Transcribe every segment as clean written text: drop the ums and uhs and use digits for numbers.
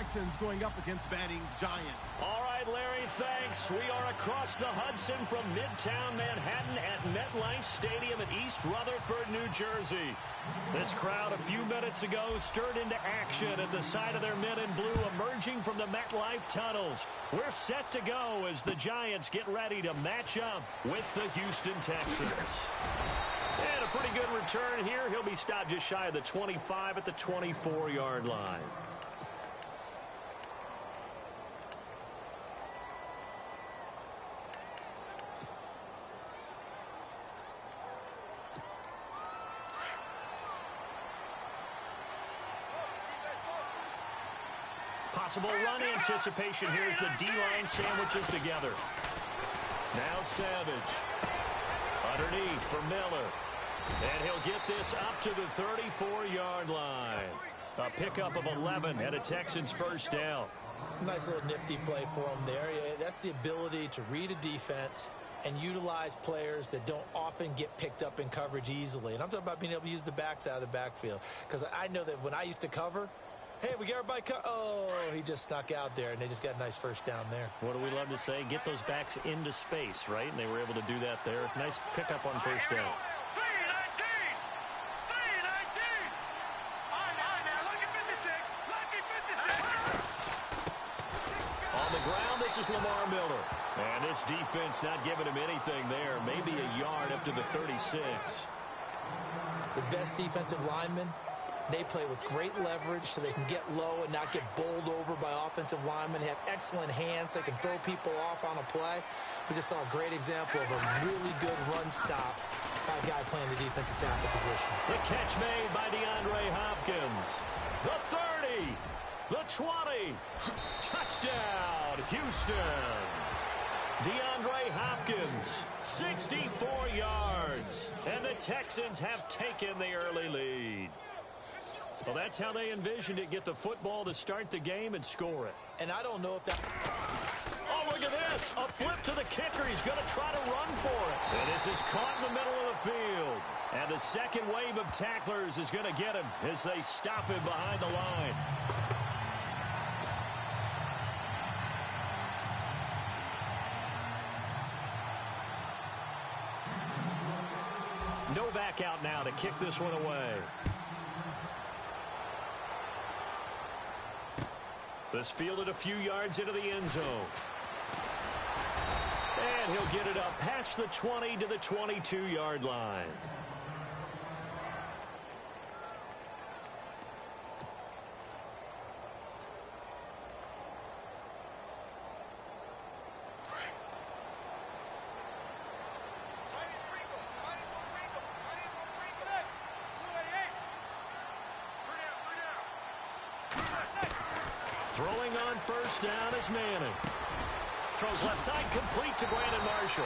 Texans going up against Manning's Giants. All right, Larry, thanks. We are across the Hudson from Midtown Manhattan at MetLife Stadium in East Rutherford, New Jersey. This crowd a few minutes ago stirred into action at the side of their men in blue emerging from the MetLife tunnels. We're set to go as the Giants get ready to match up with the Houston Texans. And a pretty good return here. He'll be stopped just shy of the 25 at the 24-yard line. Possible run anticipation here as the D-line sandwiches together. Now Savage. Underneath for Miller. And he'll get this up to the 34-yard line. A pickup of 11 and a Texans first down. Nice little nifty play for him there. Yeah, that's the ability to read a defense and utilize players that don't often get picked up in coverage easily. And I'm talking about being able to use the backs out of the backfield. Because I know that when I used to cover, hey, we got everybody oh, he just snuck out there, and they just got a nice first down there. What do we love to say? Get those backs into space, right? And they were able to do that there. Nice pickup on first down. On the ground, this is Lamar Miller. And this defense not giving him anything there. Maybe a yard up to the 36. The best defensive linemen, they play with great leverage so they can get low and not get bowled over by offensive linemen. They have excellent hands. They can throw people off on a play. We just saw a great example of a really good run stop by a guy playing the defensive tackle position. The catch made by DeAndre Hopkins. The 30. The 20. Touchdown, Houston. DeAndre Hopkins, 64 yards. And the Texans have taken the early lead. Well, that's how they envisioned it. Get the football to start the game and score it. And I don't know if that... Oh, look at this. A flip to the kicker. He's going to try to run for it. And this is caught in the middle of the field. And the second wave of tacklers is going to get him as they stop him behind the line. No back out now to kick this one away. This fielded a few yards into the end zone. And he'll get it up past the 20 to the 22-yard line. Throwing on first down is Manning. Throws left side complete to Brandon Marshall.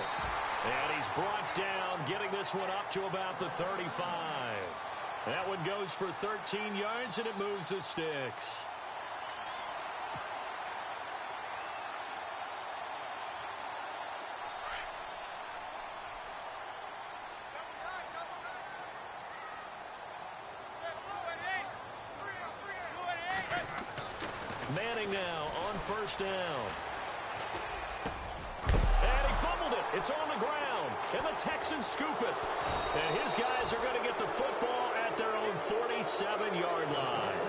And he's brought down, getting this one up to about the 35. That one goes for 13 yards, and it moves the sticks. Manning now on first down. And he fumbled it. It's on the ground. And the Texans scoop it. And his guys are going to get the football at their own 47-yard line.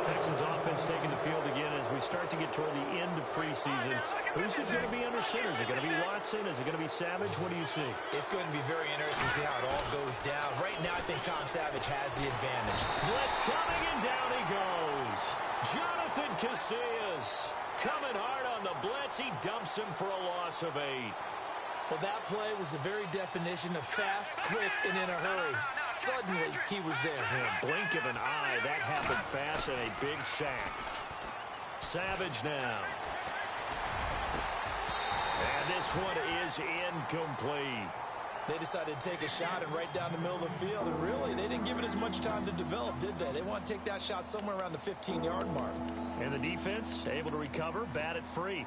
Texans offense taking the field again as we start to get toward the end of preseason. Who's it going to be under center? Is it going to be Watson? Is it going to be Savage? What do you see? It's going to be very interesting to see how it all goes down. Right now, I think Tom Savage has the advantage. Blitz coming, and down he goes. Jonathan Casillas coming hard on the blitz. He dumps him for a loss of 8. Well, that play was the very definition of fast, quick, and in a hurry. Suddenly, he was there. Yeah, blink of an eye. That happened fast and a big sack. Savage now. And this one is incomplete. They decided to take a shot and right down the middle of the field. And really, they didn't give it as much time to develop, did they? They want to take that shot somewhere around the 15-yard mark. And the defense able to recover, bat it free.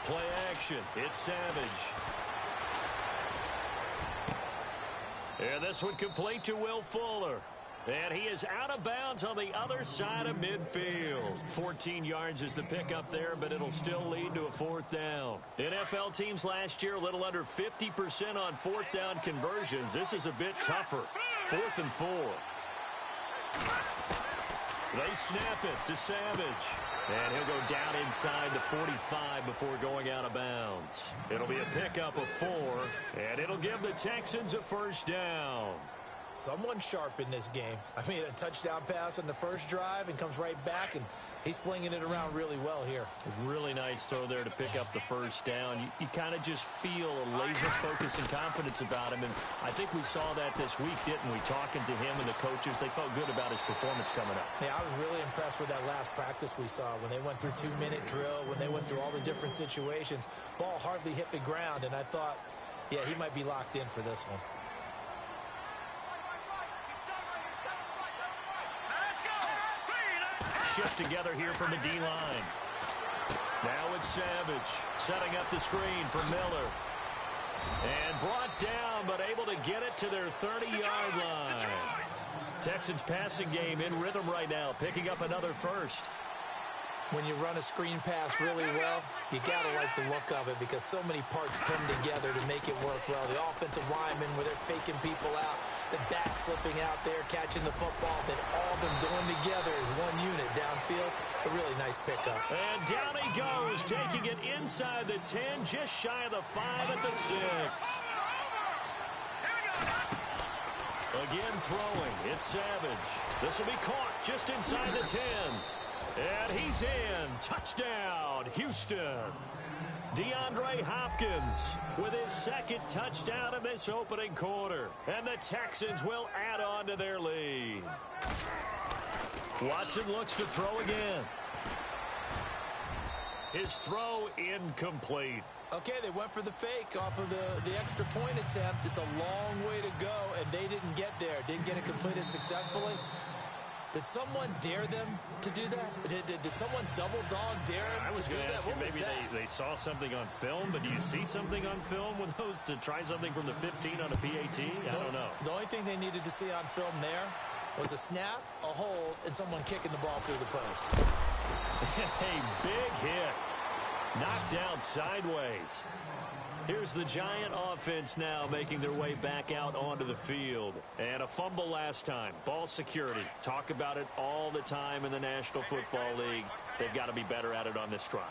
Play action. It's Savage. And this one complete to Will Fuller. And he is out of bounds on the other side of midfield. 14 yards is the pickup there, but it'll still lead to a fourth down. NFL teams last year a little under 50% on fourth down conversions. This is a bit tougher. 4th and 4. They snap it to Savage. And he'll go down inside the 45 before going out of bounds. It'll be a pickup of 4, and it'll give the Texans a first down. Someone sharp in this game. I mean, a touchdown pass on the first drive and comes right back, and he's flinging it around really well here. Really nice throw there to pick up the first down. You kind of just feel a laser focus and confidence about him, and I think we saw that this week, didn't we? Talking to him and the coaches, they felt good about his performance coming up. Yeah, I was really impressed with that last practice we saw when they went through 2-minute drill, when they went through all the different situations. Ball hardly hit the ground, and I thought, yeah, he might be locked in for this one. Shift together here from the D-line. Now it's Savage setting up the screen for Miller. And brought down, but able to get it to their 30-yard line. Texans passing game in rhythm right now, picking up another first. When you run a screen pass really well, you got to like the look of it because so many parts come together to make it work well. The offensive linemen, where they're faking people out, the back slipping out there, catching the football, then all of them going together as one unit downfield. A really nice pickup. And down he goes, taking it inside the 10, just shy of the 5 at the 6. Again throwing, it's Savage. This will be caught just inside the 10. And he's in. Touchdown, Houston. DeAndre Hopkins with his second touchdown in this opening quarter. And the Texans will add on to their lead. Watson looks to throw again. His throw incomplete. Okay, they went for the fake off of the extra point attempt. It's a long way to go, and they didn't get there. Didn't get it completed successfully. Did someone dare them to do that? Did someone double dog dare them I was going to ask you, maybe they saw something on film, but do you see something on film with those to try something from the 15 on a PAT? I don't know. The only thing they needed to see on film there was a snap, a hold, and someone kicking the ball through the post. A big hit. Knocked down sideways. Here's the Giant offense now making their way back out onto the field. And a fumble last time. Ball security. Talk about it all the time in the National Football League. They've got to be better at it on this drive.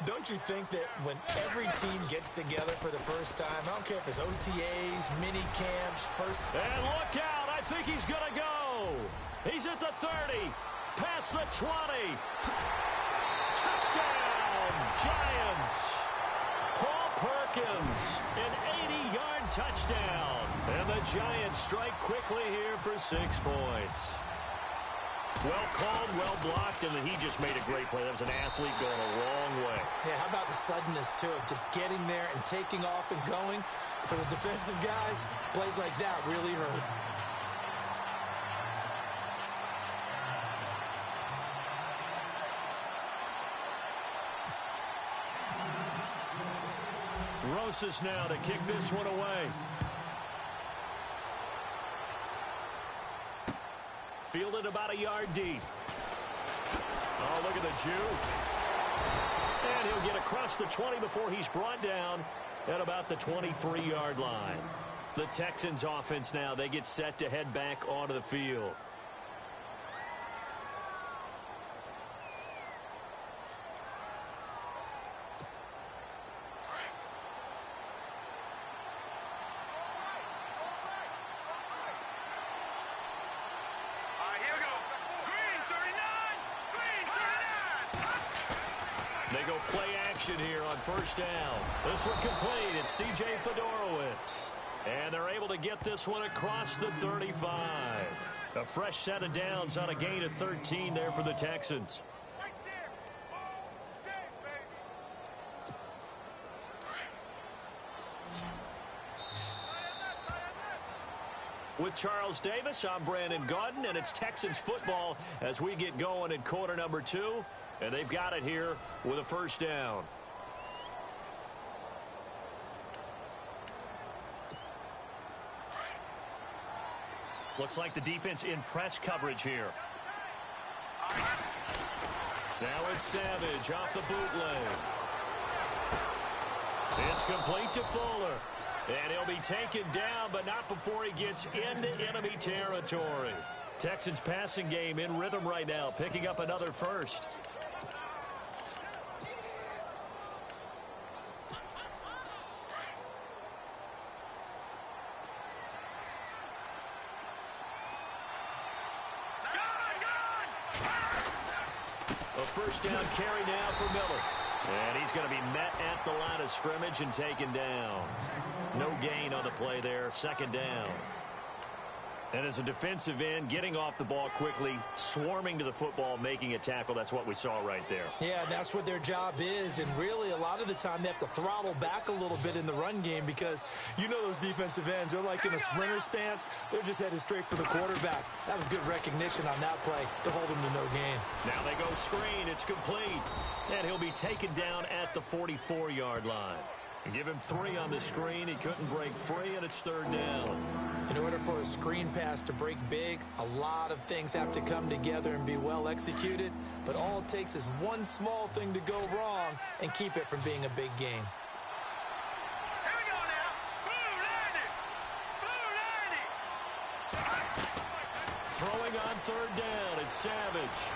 Don't you think that when every team gets together for the first time, I don't care if it's OTAs, mini camps, first... And look out. I think he's going to go. He's at the 30. Past the 20. Touchdown, Giants. Paul Perkins, an 80-yard touchdown. And the Giants strike quickly here for 6 points. Well called, well blocked, and he just made a great play. That was an athlete going a long way. Yeah, how about the suddenness, too, of just getting there and taking off and going? For the defensive guys, plays like that really hurt. Rosas now to kick this one away. Fielded about a yard deep. Oh, look at the Jew. And he'll get across the 20 before he's brought down at about the 23-yard line. The Texans offense now, they get set to head back onto the field. They go play action here on first down. This one complete. It's C.J. Fedorowicz. And they're able to get this one across the 35. A fresh set of downs on a gain of 13 there for the Texans. With Charles Davis, I'm Brandon Gaudin, and it's Texans football as we get going in quarter number 2. And they've got it here with a first down. Looks like the defense in press coverage here. Now it's Savage off the bootleg. It's complete to Fuller. And he'll be taken down, but not before he gets into enemy territory. Texans passing game in rhythm right now, picking up another first. A first down carry now for Miller. And he's going to be met at the line of scrimmage and taken down. No gain on the play there. Second down. And as a defensive end, getting off the ball quickly, swarming to the football, making a tackle, that's what we saw right there. Yeah, that's what their job is. And really, a lot of the time, they have to throttle back a little bit in the run game because you know those defensive ends, they're like in a sprinter stance. They're just headed straight for the quarterback. That was good recognition on that play to hold him to no gain. Now they go screen. It's complete. And he'll be taken down at the 44-yard line. Give him 3 on the screen. He couldn't break free, and it's third down. In order for a screen pass to break big, a lot of things have to come together and be well executed. But all it takes is one small thing to go wrong and keep it from being a big game. Here we go now. Throwing on third down, it's Savage.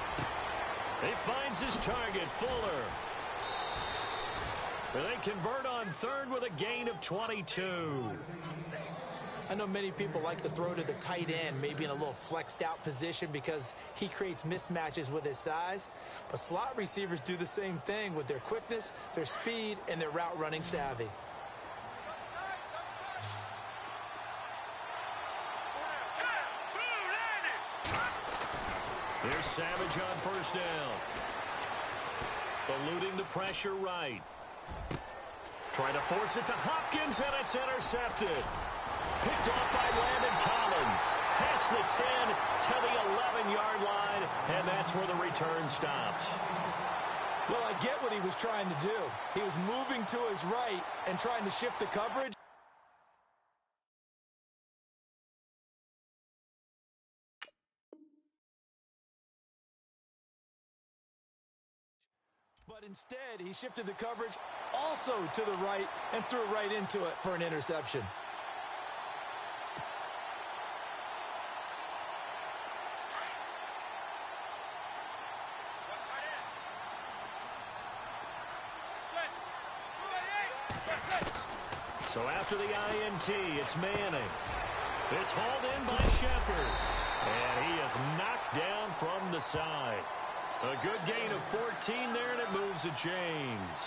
He finds his target, Fuller. They convert on third with a gain of 22. I know many people like to throw to the tight end, maybe in a little flexed out position because he creates mismatches with his size. But slot receivers do the same thing with their quickness, their speed, and their route running savvy. Here's Savage on first down. Eluding the pressure right. Trying to force it to Hopkins, and it's intercepted. Picked off by Landon Collins. Past the 10 to the 11-yard line, and that's where the return stops. Well, I get what he was trying to do. He was moving to his right and trying to shift the coverage. But instead, he shifted the coverage also to the right and threw right into it for an interception. So after the INT, it's Manning. It's hauled in by Shepard. And he is knocked down from the side. A good gain of 14 there, and it moves the chains.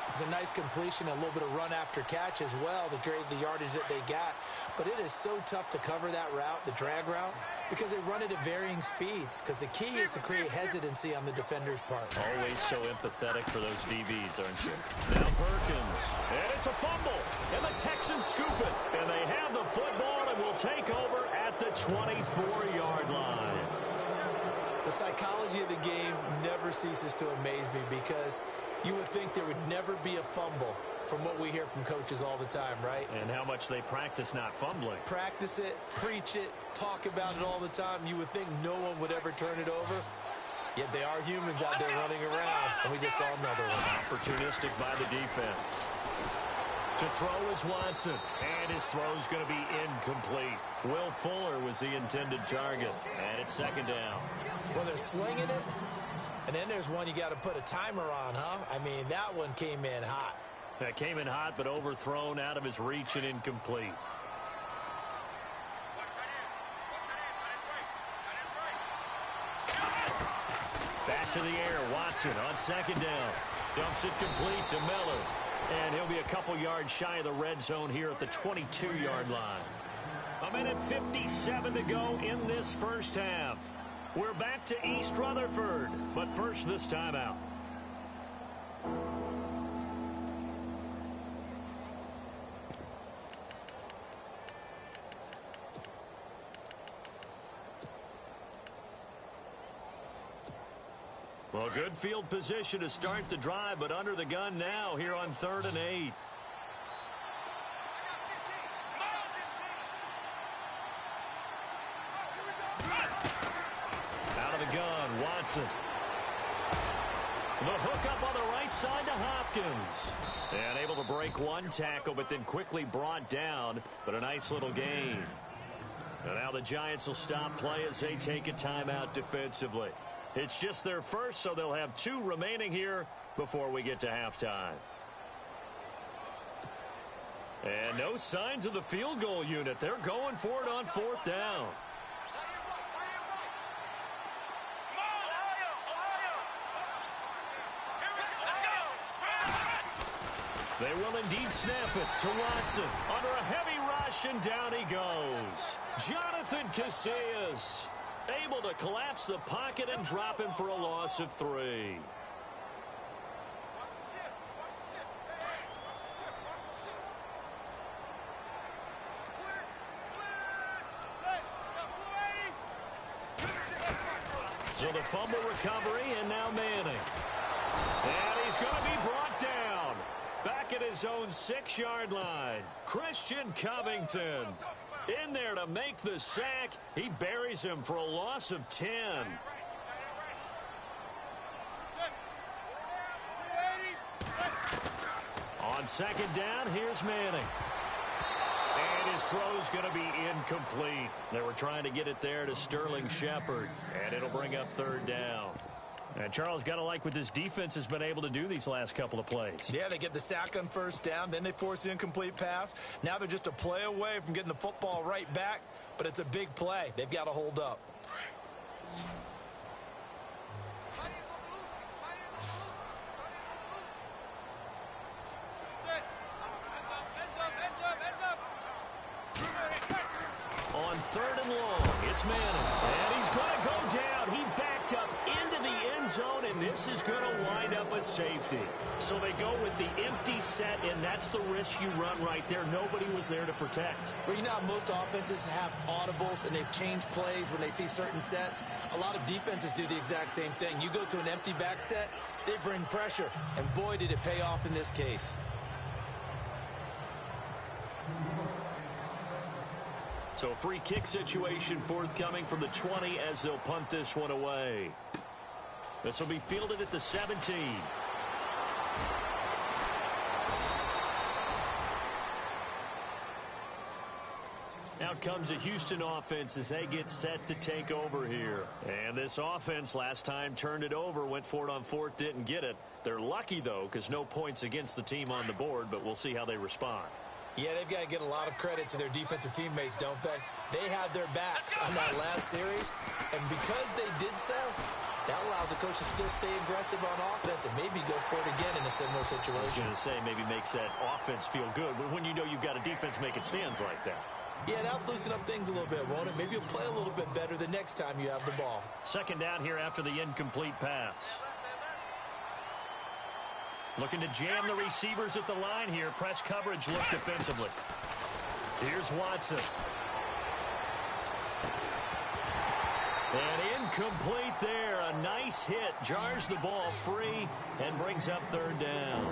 It's a nice completion, a little bit of run after catch as well to create the yardage that they got. But it is so tough to cover that route, the drag route, because they run it at varying speeds. Because the key is to create hesitancy on the defender's part. Always so empathetic for those DBs, aren't you? Now Perkins, and it's a fumble. And the Texans scoop it. And they have the football and will take over at the 24-yard line. The psychology of the game never ceases to amaze me because you would think there would never be a fumble from what we hear from coaches all the time, right? And how much they practice not fumbling. Practice it, preach it, talk about it all the time. You would think no one would ever turn it over. Yet they are humans out there running around, and we just saw another one. Opportunistic by the defense. To throw is Watson, and his throw's going to be incomplete. Will Fuller was the intended target, and it's second down. Well, they're slinging it, and then there's one you got to put a timer on, huh? I mean, that one came in hot. That came in hot, but overthrown, out of his reach, and incomplete. Back to the air, Watson on second down. Dumps it complete to Miller. And he'll be a couple yards shy of the red zone here at the 22-yard line. A minute 57 to go in this first half. We're back to East Rutherford, but first this timeout. Well, good field position to start the drive, but under the gun now here on 3rd and 8. Out of the gun, Watson. The hook up on the right side to Hopkins. And able to break one tackle, but then quickly brought down. But a nice little gain. And now the Giants will stop play as they take a timeout defensively. It's just their first, so they'll have 2 remaining here before we get to halftime. And no signs of the field goal unit. They're going for it on 4th down. They will indeed snap it to Watson. Under a heavy rush, and down he goes. Jonathan Casillas able to collapse the pocket and drop him for a loss of 3. So the fumble recovery, and now Manning. And he's going to be brought down. Back at his own 6-yard line. Christian Covington in there to make the sack. He buries him for a loss of 10. On 2nd down, here's Manning. And his throw's going to be incomplete. They were trying to get it there to Sterling Shepard. And it'll bring up 3rd down. And Charles, got to like what this defense has been able to do these last couple of plays. Yeah, they get the sack on 1st down, then they force the incomplete pass. Now they're just a play away from getting the football right back, but it's a big play. They've got to hold up. On 3rd and long, it's Manning. And he's going to go down. He backed up into the end zone, and this is going to wind up a safety. So they go with the empty set, and that's the risk you run right there. Nobody was there to protect. Well, you know how most offenses have audibles, and they've changed plays when they see certain sets. A lot of defenses do the exact same thing. You go to an empty back set, they bring pressure, and boy, did it pay off in this case. So a free kick situation forthcoming from the 20 as they'll punt this one away. This will be fielded at the 17. Out comes a Houston offense as they get set to take over here. And this offense last time turned it over, went for it on 4th, didn't get it. They're lucky, though, because no points against the team on the board, but we'll see how they respond. Yeah, they've got to get a lot of credit to their defensive teammates, don't they? They had their backs on that last series, and because they did so, that allows the coach to still stay aggressive on offense and maybe go for it again in a similar situation. I was going to say maybe makes that offense feel good, but when you know you've got a defense making stands like that. Yeah, that'll loosen up things a little bit, won't it? Maybe you'll play a little bit better the next time you have the ball. 2nd down here after the incomplete pass. Looking to jam the receivers at the line here. Press coverage look defensively. Here's Watson. And incomplete there. A nice hit. Jars the ball free and brings up 3rd down.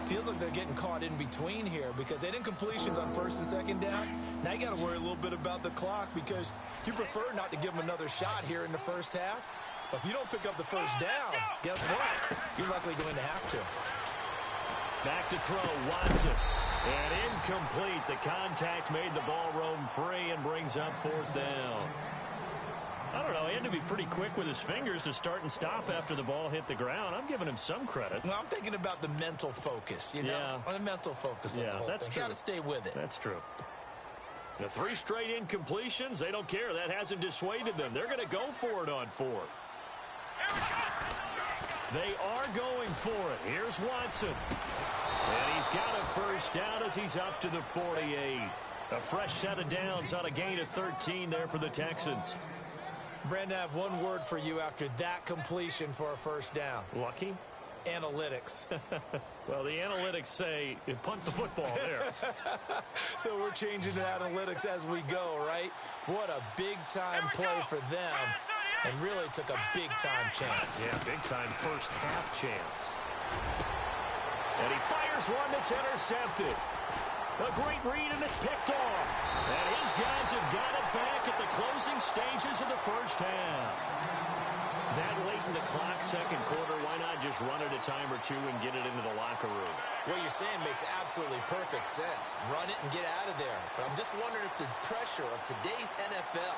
Feels like they're getting caught in between here because they had incompletions on 1st and 2nd down. Now you got to worry a little bit about the clock because you prefer not to give them another shot here in the 1st half. But if you don't pick up the 1st down, guess what? You're likely going to have to. Back to throw, Watson. And incomplete. The contact made the ball roam free and brings up 4th down. I don't know. He had to be pretty quick with his fingers to start and stop after the ball hit the ground. I'm giving him some credit. Well, I'm thinking about the mental focus, you know? Yeah. On the mental focus. Yeah, that's true. Got to stay with it. That's true. The 3 straight incompletions, they don't care. That hasn't dissuaded them. They're going to go for it on 4th. They are going for it. Here's Watson. And he's got a 1st down as he's up to the 48. A fresh set of downs on a gain of 13 there for the Texans. Brandon, I have one word for you after that completion for a 1st down. Lucky? Analytics. Well, the analytics say you punt the football there. So we're changing to analytics as we go, right? What a big-time play for them. and really took a big-time chance. Yeah, big-time first-half chance. And he fires one that's intercepted. A great read, and it's picked off. And his guys have got it back at the closing stages of the first half. That late in the clock, second quarter, why not just run it a time or two and get it into the locker room? What you're saying makes absolutely perfect sense. Run it and get out of there. But I'm just wondering if the pressure of today's NFL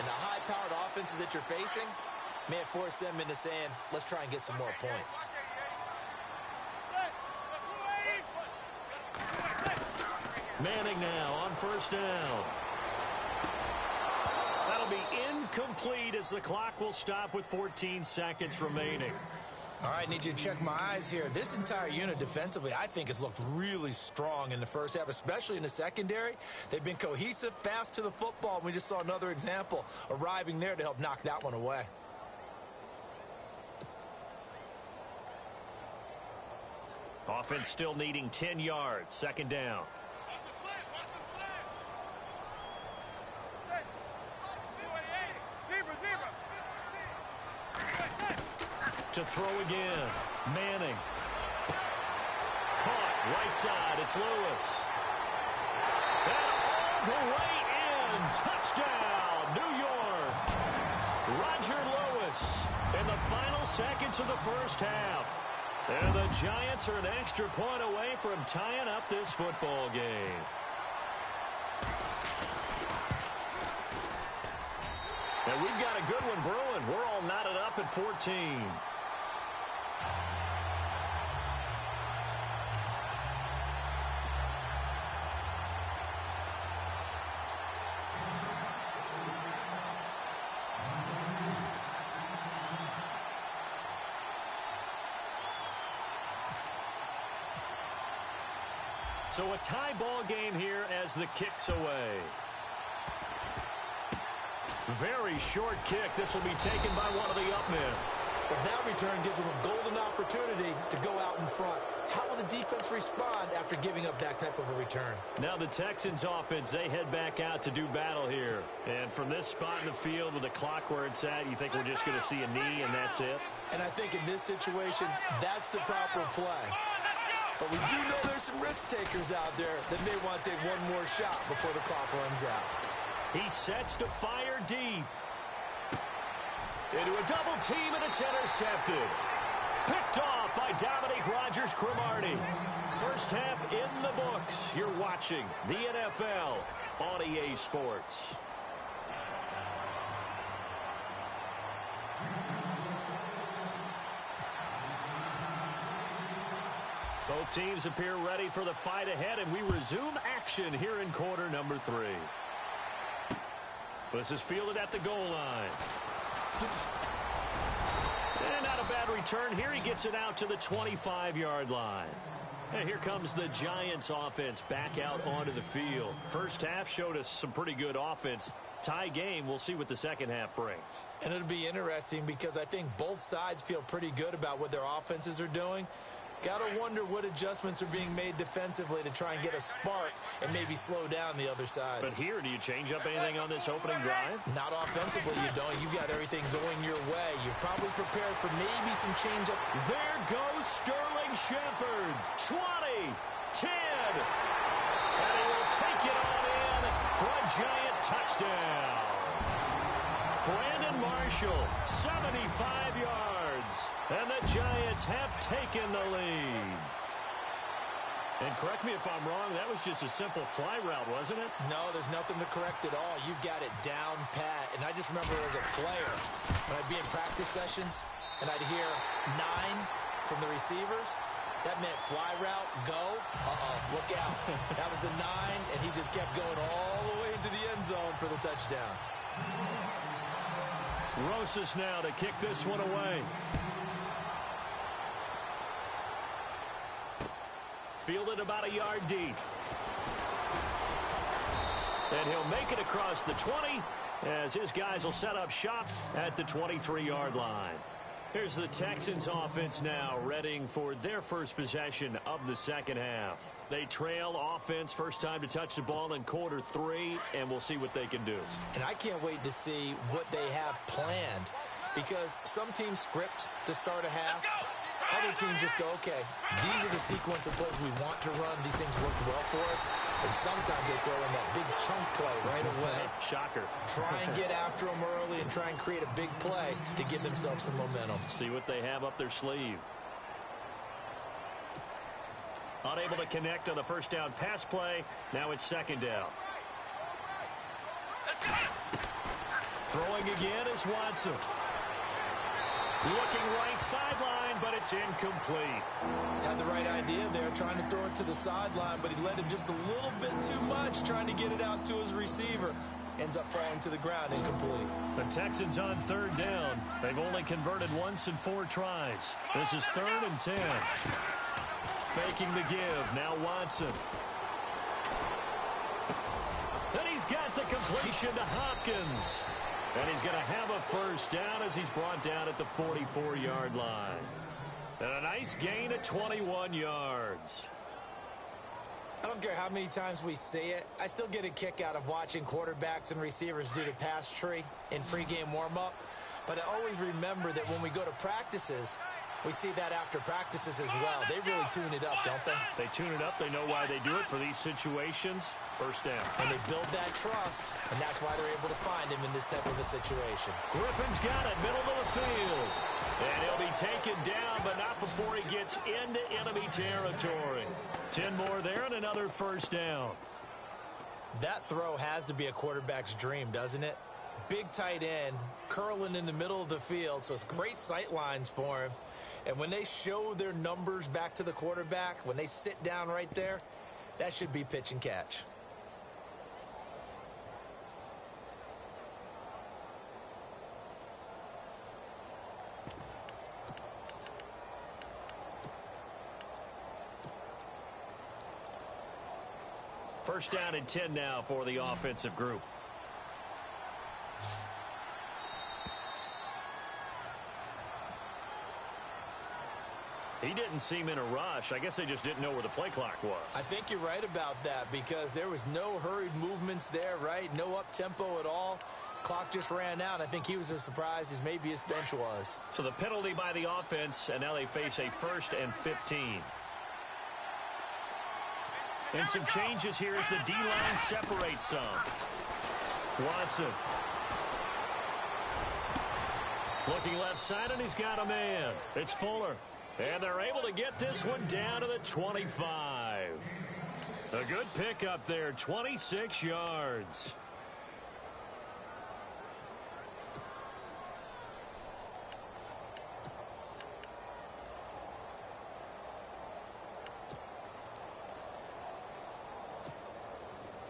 and the high-powered offenses that you're facing may have forced them into saying, let's try and get some more points. Manning now on first down. That'll be incomplete as the clock will stop with 14 seconds remaining. All right, need you to check my eyes here. This entire unit defensively, I think, has looked really strong in the first half, especially in the secondary. They've been cohesive, fast to the football, and we just saw another example arriving there to help knock that one away. Offense still needing 10 yards, second down. To throw again. Manning. Caught right side. It's Lewis. And all the way in. Touchdown, New York. Roger Lewis in the final seconds of the first half. And the Giants are an extra point away from tying up this football game. And we've got a good one brewing. We're all knotted up at 14. So a tie ball game here as the kick's away. Very short kick. This will be taken by one of the up men. But that return gives them a golden opportunity to go out in front. How will the defense respond after giving up that type of a return? Now the Texans offense, they head back out to do battle here. And from this spot in the field with the clock where it's at, you think we're just going to see a knee and that's it? And I think in this situation, that's the proper play. But we do know there's some risk takers out there that may want to take one more shot before the clock runs out. He sets to fire deep. Into a double team, and it's intercepted. Picked off by Dominique Rodgers-Cromartie. First half in the books. You're watching the NFL on EA Sports. Both teams appear ready for the fight ahead, and we resume action here in quarter number 3. This is fielded at the goal line. And not a bad return here. He gets it out to the 25-yard line. And here comes the Giants offense back out onto the field. First half showed us some pretty good offense. Tie game, we'll see what the second half brings. And it'll be interesting because I think both sides feel pretty good about what their offenses are doing. Got to wonder what adjustments are being made defensively to try and get a spark and maybe slow down the other side. But here, do you change up anything on this opening drive? Not offensively, you don't. You've got everything going your way. You're probably prepared for maybe some change-up. There goes Sterling Shepard. 20, 10. And he will take it on in for a Giant touchdown. Brandon Marshall, 75 yards. And the Giants have taken the lead. And correct me if I'm wrong, that was just a simple fly route, wasn't it? No, there's nothing to correct at all. You've got it down pat. And I just remember as a player, when I'd be in practice sessions, and I'd hear 9 from the receivers, that meant fly route, go, look out. That was the 9, and he just kept going all the way into the end zone for the touchdown. Rosas now to kick this one away. Fielded about a yard deep. And he'll make it across the 20 as his guys will set up shop at the 23-yard line. Here's the Texans offense now readying for their first possession of the second half. They trail offense first time to touch the ball in quarter 3, and we'll see what they can do. And I can't wait to see what they have planned because some teams script to start a half. Other teams just go, okay, these are the sequence of plays we want to run. These things worked well for us. And sometimes they throw in that big chunk play right away. Shocker. Try and get after them early and try and create a big play to give themselves some momentum. See what they have up their sleeve. Unable to connect on the first down pass play. Now it's second down. Throwing again is Watson. Looking right sideline, but it's incomplete. Had the right idea there, trying to throw it to the sideline, but he led him just a little bit too much, trying to get it out to his receiver. Ends up falling to the ground, incomplete. The Texans on third down. They've only converted once in 4 tries. This is 3rd and 10. Faking the give. Now Watson. And he's got the completion to Hopkins. And he's going to have a first down as he's brought down at the 44-yard line. And a nice gain at 21 yards. I don't care how many times we see it. I still get a kick out of watching quarterbacks and receivers do the pass tree in pregame warm-up. But I always remember that when we go to practices, we see that after practices as well. They really tune it up, don't they? They tune it up. They know why they do it for these situations. First down. And they build that trust, and that's why they're able to find him in this type of a situation. Griffin's got it, middle of the field. And he'll be taken down, but not before he gets into enemy territory. 10 more there and another first down. That throw has to be a quarterback's dream, doesn't it? Big tight end, curling in the middle of the field, so it's great sight lines for him. And when they show their numbers back to the quarterback, when they sit down right there, that should be pitch and catch. First down and 10 now for the offensive group. He didn't seem in a rush. I guess they just didn't know where the play clock was. I think you're right about that because there was no hurried movements there, right? No up-tempo at all. Clock just ran out. I think he was as surprised as maybe his bench was. So the penalty by the offense, and now they face a 1st and 15. And some changes here as the D-line separates some. Watson. Looking left side, and he's got a man. It's Fuller. And they're able to get this one down to the 25. A good pickup there, 26 yards.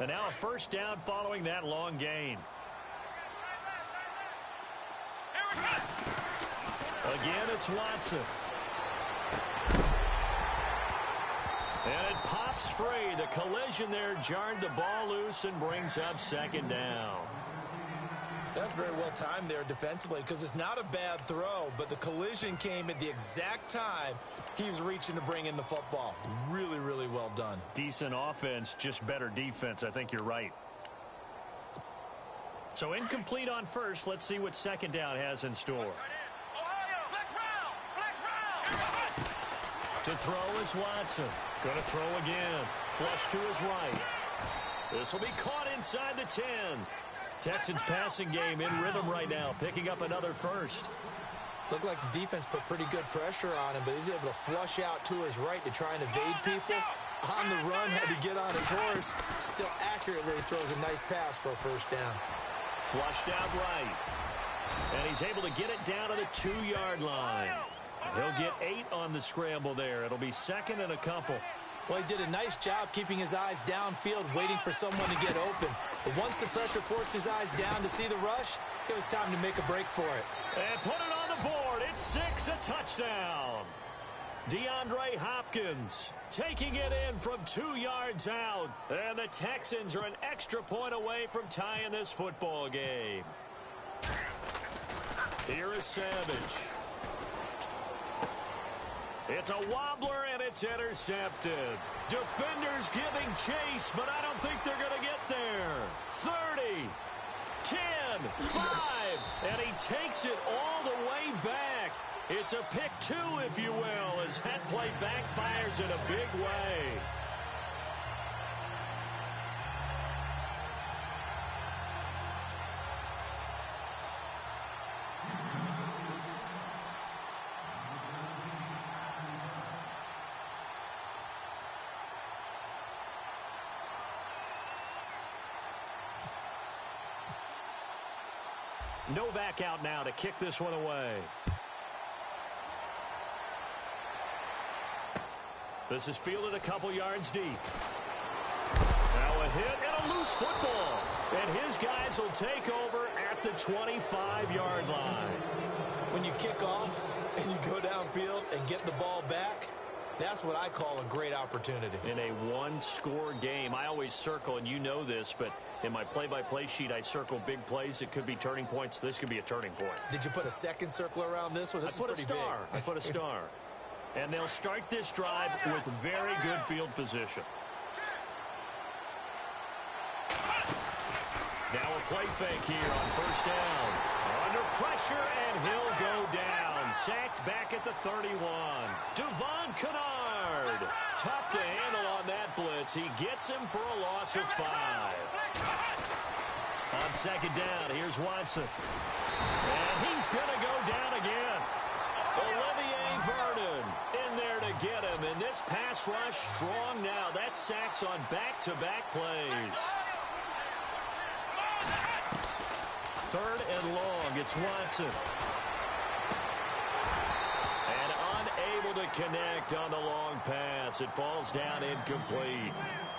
And now a first down following that long gain. Again, it's Watson. And it pops free. The collision there jarred the ball loose and brings up second down. That's very well timed there defensively because it's not a bad throw, but the collision came at the exact time he was reaching to bring in the football. Really, really well done. Decent offense, just better defense. I think you're right. So incomplete on first. Let's see what second down has in store. To throw is Watson. Going to throw again. Flush to his right. This will be caught inside the 10. Texans passing game in rhythm right now, picking up another first. Looked like the defense put pretty good pressure on him, but he's able to flush out to his right to try and evade people. On the run, had to get on his horse. Still accurately throws a nice pass for a first down. Flushed out right. And he's able to get it down to the 2-yard line. He'll get 8 on the scramble there. It'll be second and a couple. Well, he did a nice job keeping his eyes downfield, waiting for someone to get open. But once the pressure forced his eyes down to see the rush, it was time to make a break for it. And put it on the board. It's 6, a touchdown. DeAndre Hopkins taking it in from 2 yards out. And the Texans are an extra point away from tying this football game. Here is Savage. It's a wobbler, and it's intercepted. Defenders giving chase, but I don't think they're going to get there. 30, 10, 5, and he takes it all the way back. It's a pick 2, if you will, as that play backfires in a big way. Novak out now to kick this one away. This is fielded a couple yards deep. Now a hit and a loose football. And his guys will take over at the 25-yard line. When you kick off and you go downfield and get the ball back, that's what I call a great opportunity. In a one-score game, I always circle, and you know this, but in my play-by-play sheet, I circle big plays. It could be turning points. This could be a turning point. Did you put a second circle around this one? This is pretty big. I put a star. And they'll start this drive with very good field position. Now a play fake here on first down. Under pressure, and he'll go down. Sacked back at the 31. Devon Kennard. Tough to handle on that blitz. He gets him for a loss of 5. On second down, here's Watson. And he's going to go down again. Olivier Vernon in there to get him. And this pass rush strong now. That's sacks on back-to-back plays. Third and long, it's Watson. And unable to connect on the long pass. It falls down incomplete.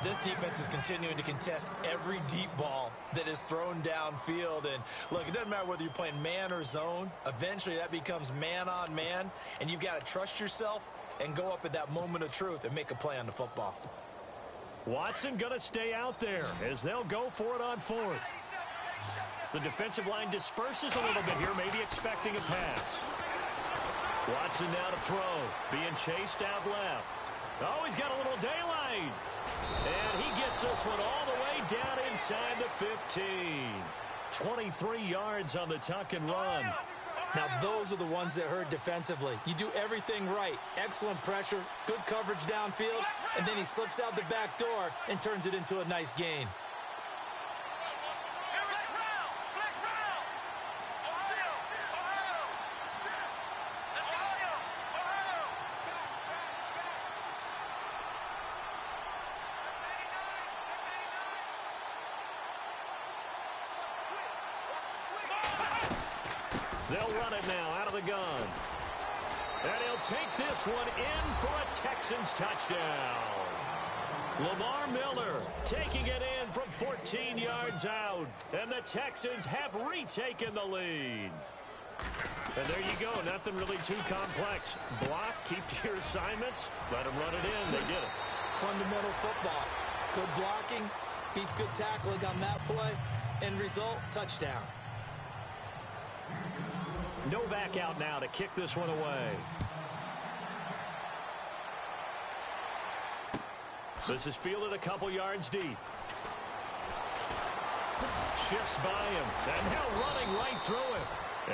This defense is continuing to contest every deep ball that is thrown downfield. And look, it doesn't matter whether you're playing man or zone. Eventually that becomes man on man. And you've got to trust yourself and go up at that moment of truth and make a play on the football. Watson going to stay out there as they'll go for it on fourth. The defensive line disperses a little bit here, maybe expecting a pass. Watson now to throw, being chased out left. Oh, he's got a little daylight. And he gets this one all the way down inside the 15. 23 yards on the tuck and run. Now, those are the ones that hurt defensively. You do everything right. Excellent pressure, good coverage downfield, and then he slips out the back door and turns it into a nice gain. They'll run it now out of the gun. And he'll take this one in for a Texans touchdown. Lamar Miller taking it in from 14 yards out. And the Texans have retaken the lead. And there you go. Nothing really too complex. Block, keep to your assignments, let them run it in. They did it. Fundamental football. Good blocking, beats good tackling on that play. End result, touchdown. Novak out now to kick this one away. This is fielded a couple yards deep. Shifts by him, and now running right through him.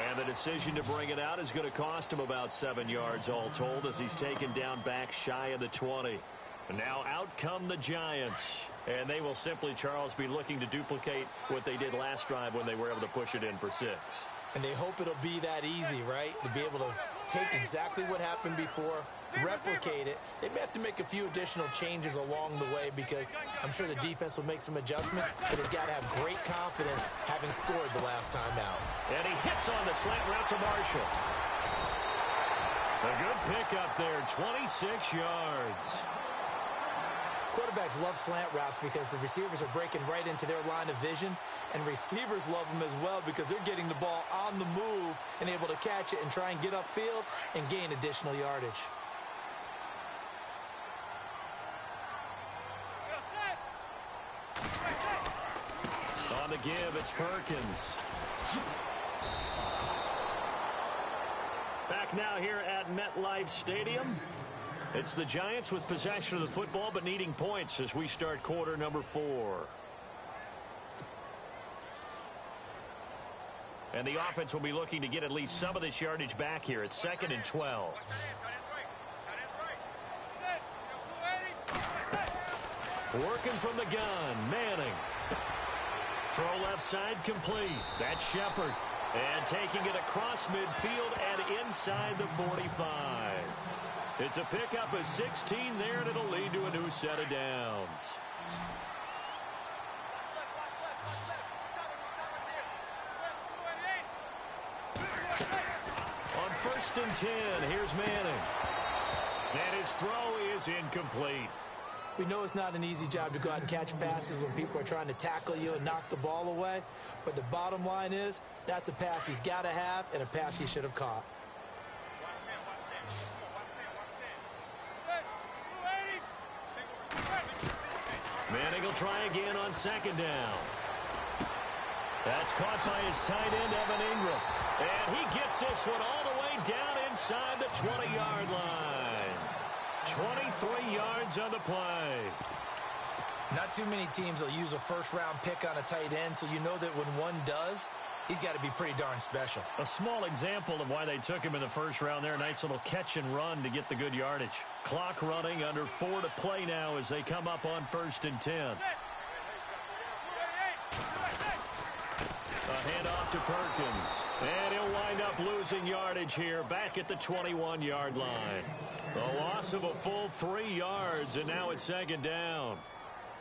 And the decision to bring it out is going to cost him about 7 yards all told as he's taken down back shy of the 20. And now out come the Giants. And they will simply, Charles, be looking to duplicate what they did last drive when they were able to push it in for 6. And they hope it'll be that easy, right? To be able to take exactly what happened before, replicate it. They may have to make a few additional changes along the way because I'm sure the defense will make some adjustments, but they've got to have great confidence having scored the last time out. And he hits on the slant route to Marshall. A good pickup there, 26 yards. Quarterbacks love slant routes because the receivers are breaking right into their line of vision, and receivers love them as well because they're getting the ball on the move and able to catch it and try and get upfield and gain additional yardage. On the give, it's Perkins. Back now here at MetLife Stadium. It's the Giants with possession of the football but needing points as we start quarter number 4. And the offense will be looking to get at least some of this yardage back here. It's 2nd and 12. Working from the gun, Manning. Throw left side complete. That's Shepard. And taking it across midfield and inside the 45. It's a pickup of 16 there, and it'll lead to a new set of downs. On 1st and 10, here's Manning. And his throw is incomplete. We know it's not an easy job to go out and catch passes when people are trying to tackle you and knock the ball away. But the bottom line is, that's a pass he's got to have and a pass he should have caught. Manning will try again on 2nd down. That's caught by his tight end, Evan Ingram. And he gets this one all the way down inside the 20-yard line. 23 yards on the play. Not too many teams will use a first-round pick on a tight end, so you know that when one does, he's got to be pretty darn special. A small example of why they took him in the first round there. Nice little catch and run to get the good yardage. Clock running, under 4 to play now as they come up on 1st and 10. A handoff to Perkins. And he'll wind up losing yardage here back at the 21-yard line. A loss of a full 3 yards, and now it's 2nd down.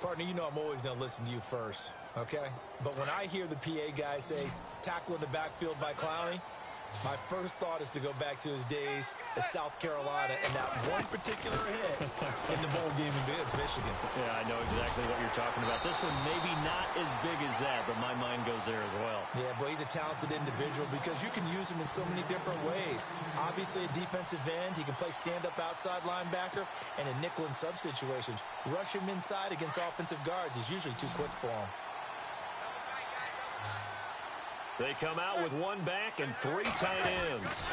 Partner, you know I'm always going to listen to you first, okay? But when I hear the PA guy say, tackle in the backfield by Clowney, my first thought is to go back to his days at South Carolina and that one particular hit in the bowl game against Michigan. Yeah, I know exactly what you're talking about. This one maybe not as big as that, but my mind goes there as well. Yeah, but he's a talented individual because you can use him in so many different ways. Obviously, a defensive end. He can play stand-up outside linebacker and in nickel and sub situations. Rush him inside against offensive guards. He's usually too quick for him. They come out with 1 back and 3 tight ends.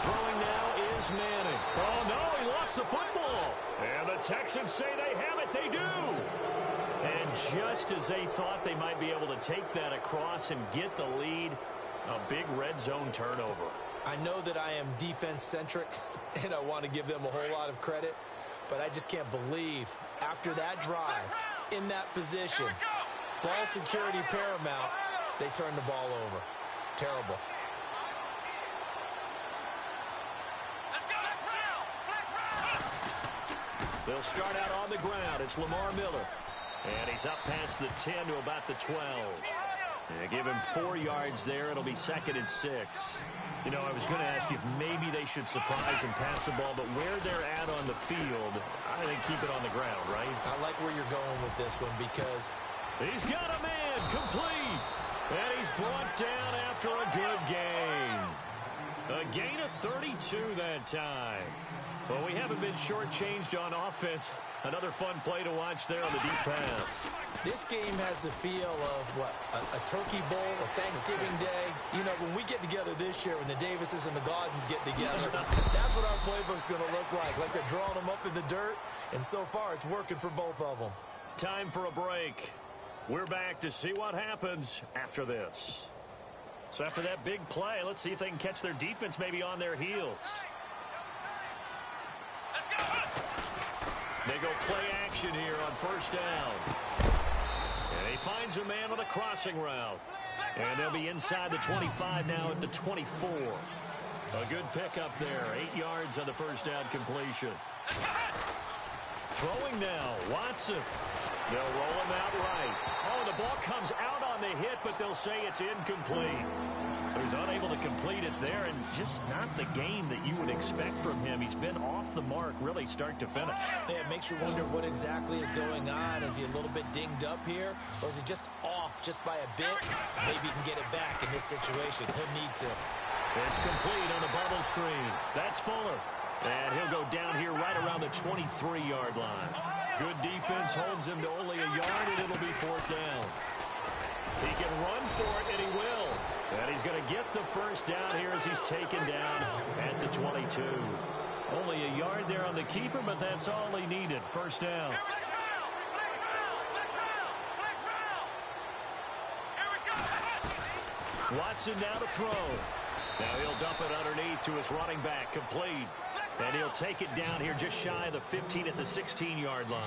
Throwing now is Manning. Oh, no, he lost the football. And the Texans say they have it. They do. And just as they thought they might be able to take that across and get the lead, a big red zone turnover. I know that I am defense-centric, and I want to give them a whole lot of credit, but I just can't believe after that drive, in that position, ball security paramount, they turn the ball over. Terrible. They'll start out on the ground. It's Lamar Miller. And he's up past the 10 to about the 12. Yeah, give him 4 yards there. It'll be 2nd and 6. You know, I was going to ask you if maybe they should surprise and pass the ball, but where they're at on the field, I think keep it on the ground, right? I like where you're going with this one because he's got a man complete. And he's brought down after a good gain. A gain of 32 that time. Well, we haven't been shortchanged on offense. Another fun play to watch there on the deep pass. This game has the feel of, what, a turkey bowl, a Thanksgiving day. You know, when we get together this year, when the Davises and the Gaudens get together, that's what our playbook's going to look like. Like they're drawing them up in the dirt, and so far it's working for both of them. Time for a break. We're back to see what happens after this. So after that big play, let's see if they can catch their defense maybe on their heels. They go play action here on 1st down. And he finds a man with a crossing route. And they'll be inside the 25 now at the 24. A good pickup there. 8 yards on the 1st down completion. Throwing now, Watson. They'll roll him out right. Oh, the ball comes out on the hit, but they'll say it's incomplete. So he's unable to complete it there, and just not the game that you would expect from him. He's been off the mark, really start to finish. Yeah, it makes you wonder what exactly is going on. Is he a little bit dinged up here, or is he just off just by a bit? Maybe he can get it back in this situation. He'll need to. It's complete on the bubble screen. That's Fuller. And he'll go down here right around the 23-yard line. Good defense holds him to only a yard, and it'll be 4th down. He can run for it, and he will. And he's going to get the 1st down here as he's taken down at the 22. Only a yard there on the keeper, but that's all he needed. 1st down. Watson now to throw. Now he'll dump it underneath to his running back, complete. And he'll take it down here just shy of the 15 at the 16-yard line.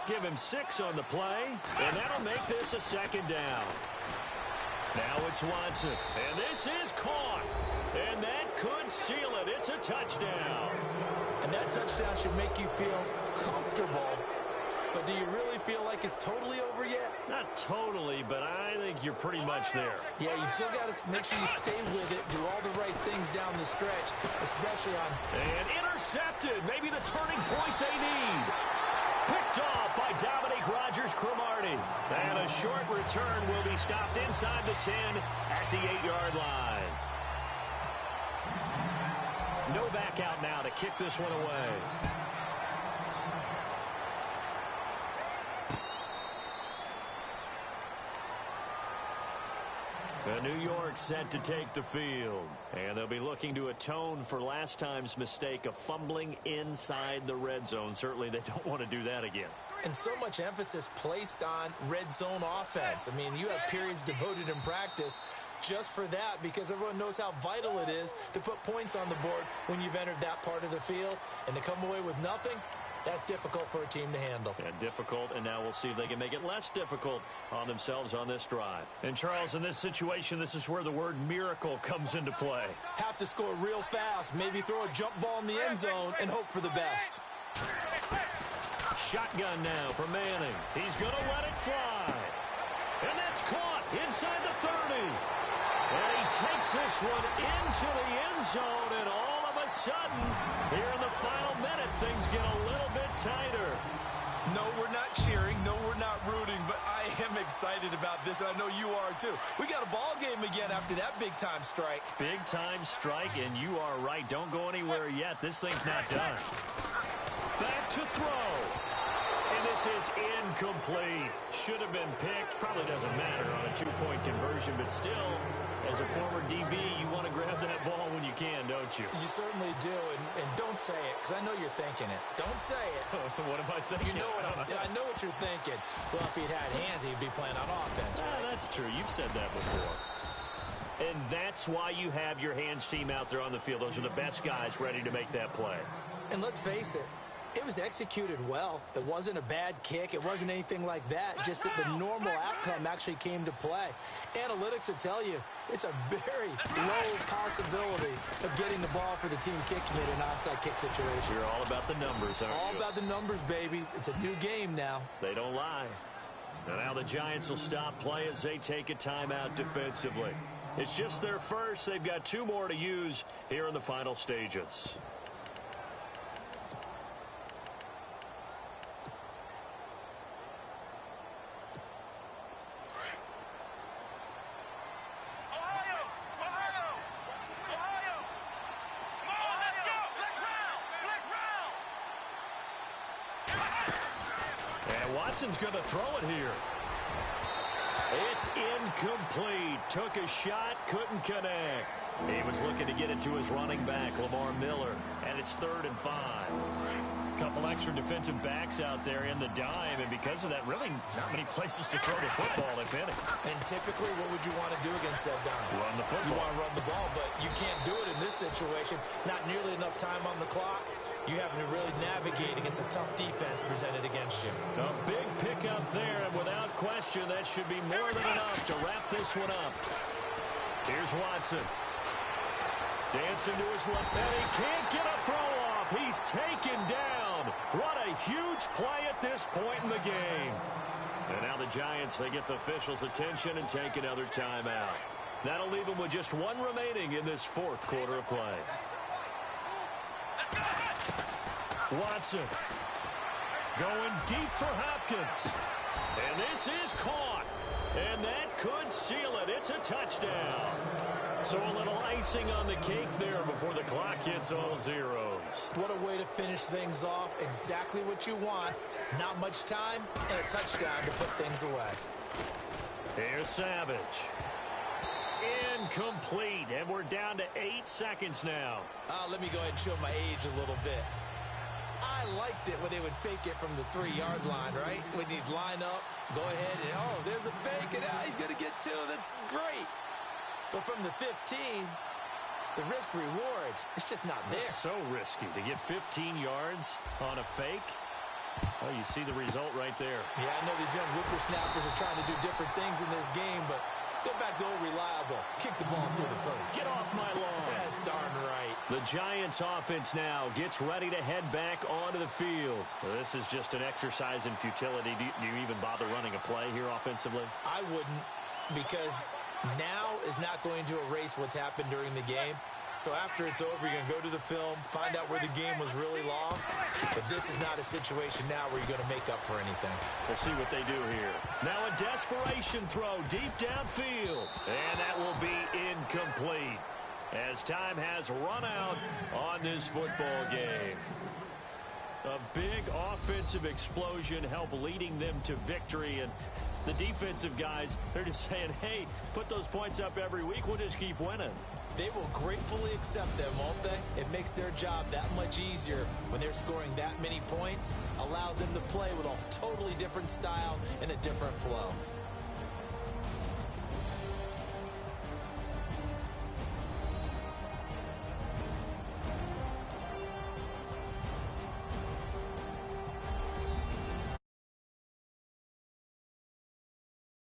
Give him 6 on the play, and that'll make this a second down. Now it's Watson, and this is caught. And that could seal it. It's a touchdown. And that touchdown should make you feel comfortable. But do you really feel like it's totally over yet? Not totally, but I think you're pretty much there. Yeah, you've still got to make sure you stay with it, do all the right things down the stretch, especially on... And intercepted. Maybe the turning point they need. Picked off by Dominique Rodgers-Cromartie. And a short return will be stopped inside the 10 at the 8-yard line. No back out now to kick this one away. New York set to take the field. And they'll be looking to atone for last time's mistake of fumbling inside the red zone. Certainly they don't want to do that again. And so much emphasis placed on red zone offense. I mean, you have periods devoted in practice just for that because everyone knows how vital it is to put points on the board when you've entered that part of the field. And to come away with nothing, that's difficult for a team to handle. Yeah, difficult, and now we'll see if they can make it less difficult on themselves on this drive. And, Charles, in this situation, this is where the word miracle comes into play. Have to score real fast, maybe throw a jump ball in the end zone and hope for the best. Shotgun now for Manning. He's going to let it fly. And that's caught inside the 30. And he takes this one into the end zone, and all of a sudden, here in the final minute, things get a little bit tighter. No, we're not cheering. No, we're not rooting, but I am excited about this, and I know you are too. We got a ball game again after that big-time strike. Big-time strike, and you are right. Don't go anywhere yet. This thing's not done. Back to throw. And this is incomplete. Should have been picked. Probably doesn't matter on a two-point conversion, but still, as a former DB, you want to grab that ball when you can, don't you? You certainly do, and don't say it, because I know you're thinking it. Don't say it. What am I thinking? You know what I know what you're thinking. Well, if he'd had hands, he'd be playing on offense, right? That's true. You've said that before. And that's why you have your hands team out there on the field. Those are the best guys ready to make that play. And let's face it, it was executed well. It wasn't a bad kick. It wasn't anything like that. Just that the normal outcome actually came to play. Analytics will tell you it's a very low possibility of getting the ball for the team kicking it in an onside kick situation. You're all about the numbers, aren't you? All about the numbers, baby. It's a new game now. They don't lie. And now the Giants will stop play as they take a timeout defensively. It's just their first. They've got 2 more to use here in the final stages. Watson's going to throw it here. It's incomplete. Took a shot, couldn't connect. He was looking to get it to his running back, Lamar Miller, and it's 3rd and 5. Couple extra defensive backs out there in the dime, and because of that, really not many places to throw the football, if any. And typically, what would you want to do against that dime? Run the football. You want to run the ball, but you can't do it in this situation. Not nearly enough time on the clock. You having to really navigate against a tough defense presented against you. A big pickup there, and without question, that should be more than enough to wrap this one up. Here's Watson. Dancing to his left, and he can't get a throw off. He's taken down. What a huge play at this point in the game. And now the Giants, they get the officials' attention and take another timeout. That'll leave them with just 1 remaining in this 4th quarter of play. Watson going deep for Hopkins. And this is caught. And that could seal it. It's a touchdown. So a little icing on the cake there before the clock hits all zeros. What a way to finish things off. Exactly what you want. Not much time and a touchdown to put things away. Here's Savage. Incomplete. And we're down to 8 seconds now. Let me go ahead and show my age a little bit. I liked it when they would fake it from the 3-yard line, right? When you'd line up, go ahead, and there's a fake, and he's going to get 2. That's great. But from the 15, the risk-reward is just not there. It's so risky to get 15 yards on a fake. Oh, you see the result right there. Yeah, I know these young whippersnappers are trying to do different things in this game, but let's go back to old reliable. Kick the ball through the post. Get off my lawn. That's darn right. The Giants offense now gets ready to head back onto the field. This is just an exercise in futility. Do you even bother running a play here offensively? I wouldn't, because now is not going to erase what's happened during the game. So after it's over, you're going to go to the film, find out where the game was really lost. But this is not a situation now where you're going to make up for anything. We'll see what they do here. Now a desperation throw deep downfield. And that will be incomplete as time has run out on this football game. A big offensive explosion helped leading them to victory. And the defensive guys, they're just saying, hey, put those points up every week. We'll just keep winning. They will gratefully accept them, won't they? It makes their job that much easier when they're scoring that many points. Allows them to play with a totally different style and a different flow.